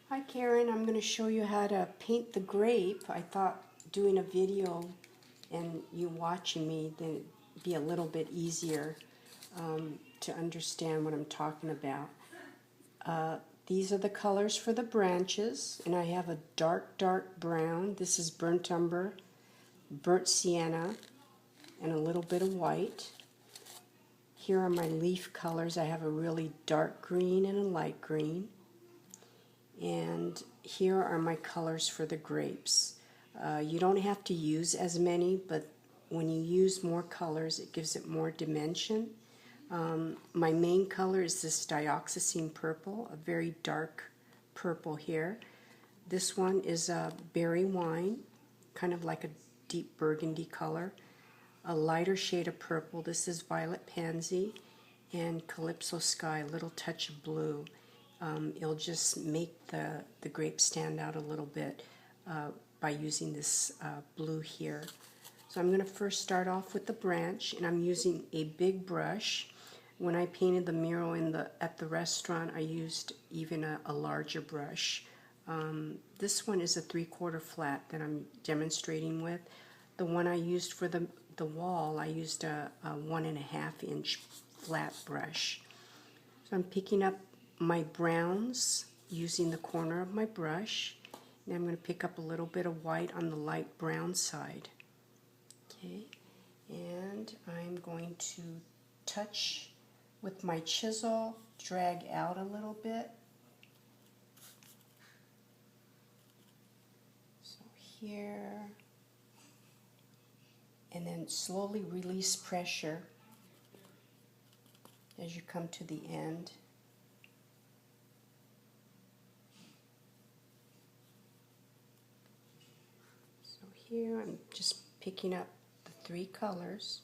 Hi Karen, I'm going to show you how to paint the grape. I thought doing a video and you watching me, then it'd be a little bit easier to understand what I'm talking about. These are the colors for the branches, and I have a dark brown. This is burnt umber, burnt sienna, and a little bit of white. Here are my leaf colors. I have a really dark green and a light green. And here are my colors for the grapes. You don't have to use as many, but when you use more colors, it gives it more dimension. My main color is this dioxazine purple, a very dark purple here. This one is a berry wine, kind of like a deep burgundy color. A lighter shade of purple, this is violet pansy, and calypso sky, a little touch of blue. It'll just make the grape stand out a little bit by using this blue here. So I'm going to first start off with the branch, and I'm using a big brush. When I painted the mural at the restaurant, I used even a larger brush. This one is a 3/4 flat that I'm demonstrating with. The one I used for the wall, I used a 1.5 inch flat brush. So I'm picking up my browns using the corner of my brush, and I'm going to pick up a little bit of white on the light brown side. Okay, and I'm going to touch with my chisel, drag out a little bit. So here, and then slowly release pressure as you come to the end. So here I'm just picking up the 3 colors.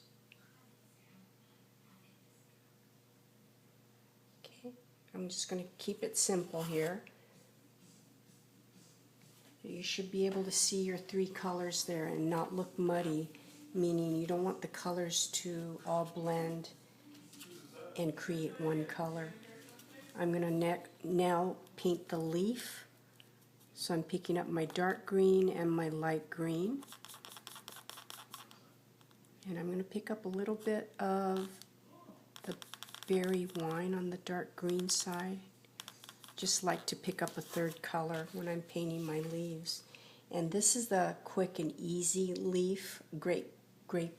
Okay, I'm just going to keep it simple here. You should be able to see your 3 colors there and not look muddy, meaning you don't want the colors to all blend and create one color. I'm going to now paint the leaf. So I'm picking up my dark green and my light green. And I'm going to pick up a little bit of the berry wine on the dark green side. Just like to pick up a 3rd color when I'm painting my leaves. And this is the quick and easy leaf, grape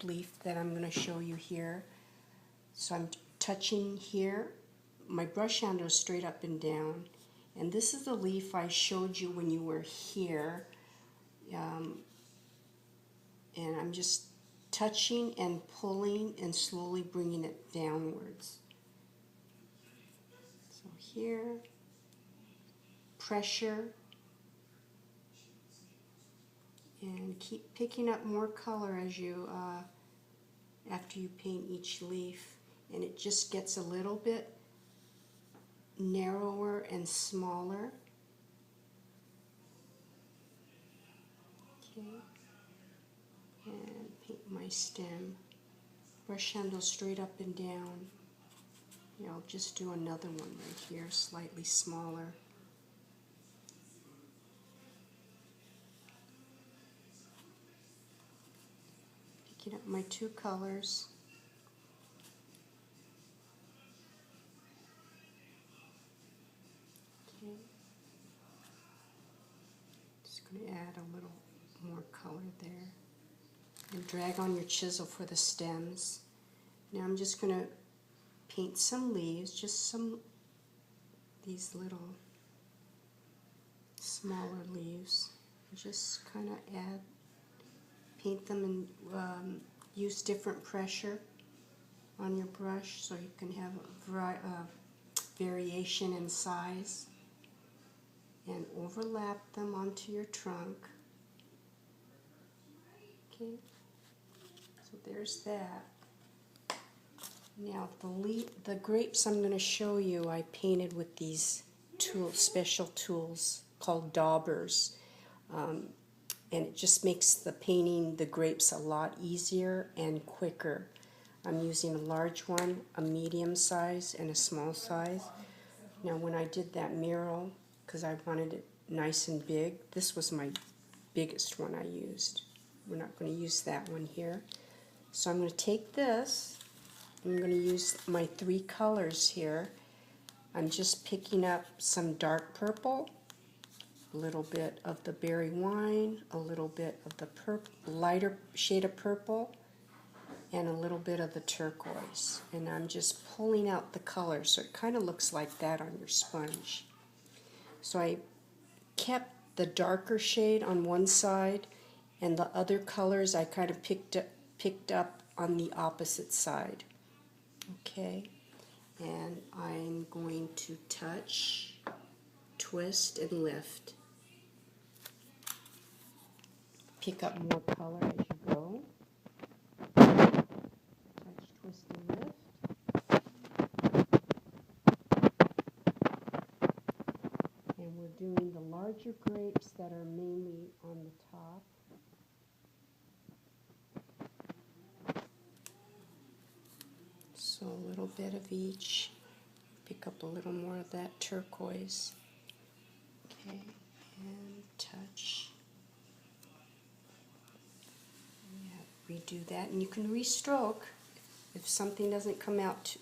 leaf that I'm going to show you here. So I'm touching here. My brush handle is straight up and down. And this is the leaf I showed you when you were here. And I'm just touching and pulling and slowly bringing it downwards. So here, pressure, and keep picking up more color as you after you paint each leaf, and it just gets a little bit narrower and smaller. Okay, and paint my stem. Brush handle straight up and down. Yeah, I'll just do another one right here, slightly smaller. Picking up my 2 colors. Okay. Just going to add a little more color there. And drag on your chisel for the stems. Now I'm just going to paint some leaves, just these little smaller leaves. Just kind of paint them and use different pressure on your brush so you can have a variation in size, and overlap them onto your trunk. Okay, so there's that. Now the grapes I'm going to show you, I painted with these special tools called daubers, and it just makes the painting the grapes a lot easier and quicker. I'm using a large one, a medium size, and a small size. Now when I did that mural, because I wanted it nice and big. This was my biggest one I used. We're not going to use that one here. So I'm going to take this. I'm going to use my 3 colors here. I'm just picking up some dark purple, a little bit of the berry wine, a little bit of the lighter shade of purple, and a little bit of the turquoise. And I'm just pulling out the color so it kind of looks like that on your sponge. So I kept the darker shade on one side, and the other colors I kind of picked up on the opposite side. Okay, and I'm going to touch, twist, and lift. Pick up more color as you go. Touch, twist, and lift. And we're doing the larger grapes that are mainly on the top. So a little bit of each. Pick up a little more of that turquoise. Okay, and touch. Yeah, redo that, and you can restroke. If something doesn't come out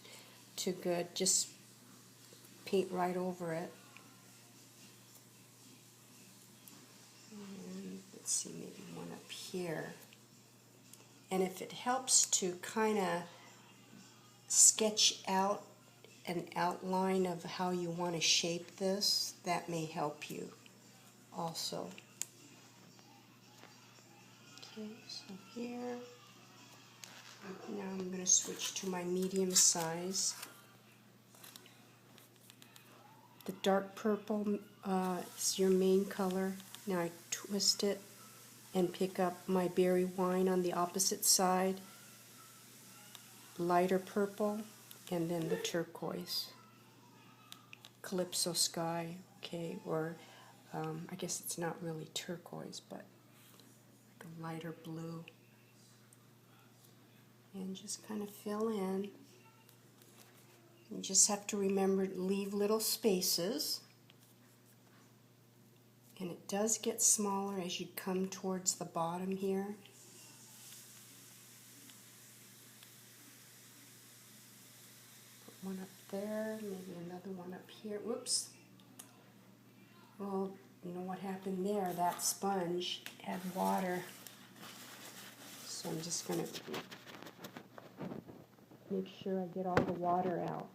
too good, just paint right over it. And let's see, maybe one up here. And if it helps to kind of sketch out an outline of how you want to shape this, that may help you also. Okay, so here, now I'm going to switch to my medium size. The dark purple is your main color. Now I twist it and pick up my berry wine on the opposite side, lighter purple, and then the turquoise. Calypso sky, okay, or I guess it's not really turquoise, but like a lighter blue. And just kind of fill in. You just have to remember to leave little spaces. And it does get smaller as you come towards the bottom here. Put one up there, maybe another one up here. Whoops. Well, you know what happened there? That sponge had water. So I'm just going to make sure I get all the water out.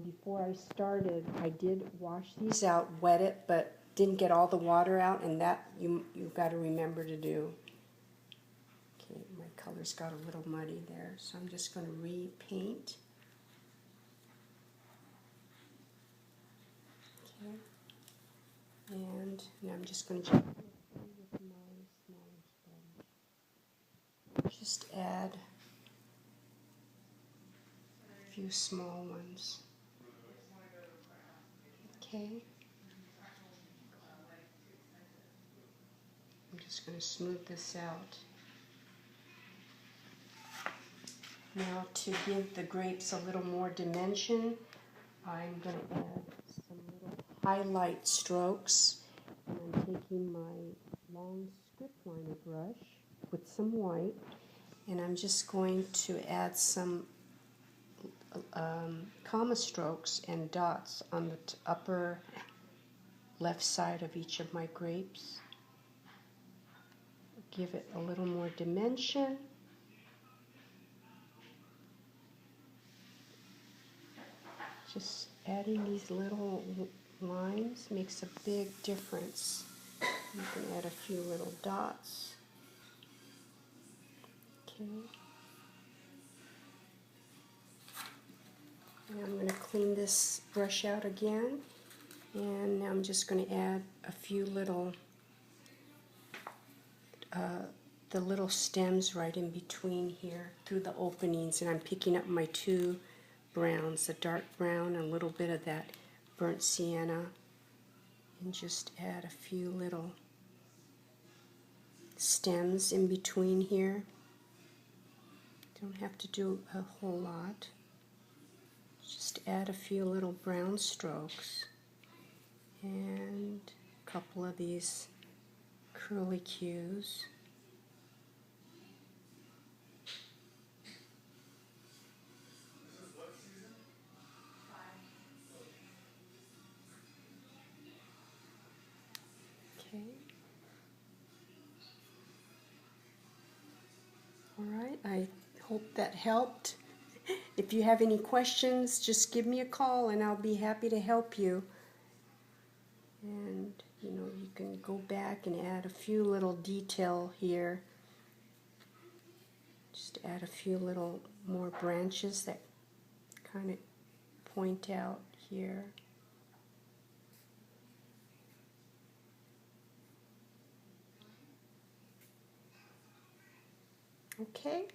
Before I started, I did wash these out, wet it, but didn't get all the water out, and that you've got to remember to do. Okay, my colors got a little muddy there, so I'm just going to repaint. Okay, and now I'm just going to with my smaller sponge. Just add a few small ones. Okay. I'm just going to smooth this out. Now to give the grapes a little more dimension, I'm going to add some little highlight strokes. And I'm taking my long script liner brush with some white, and I'm just going to add some comma strokes and dots on the upper left side of each of my grapes. Give it a little more dimension. Just adding these little lines makes a big difference. You can add a few little dots. Okay. And I'm going to clean this brush out again. And now I'm just going to add a few little the little stems right in between here through the openings, and I'm picking up my 2 browns, the dark brown and a little bit of that burnt sienna, and just add a few little stems in between here. Don't have to do a whole lot. Just add a few little brown strokes, and couple of these curlicues. Okay. All right, I hope that helped. If you have any questions, just give me a call and I'll be happy to help you. And you know, you can go back and add a few little detail here. Just add a few little more branches that kind of point out here. Okay.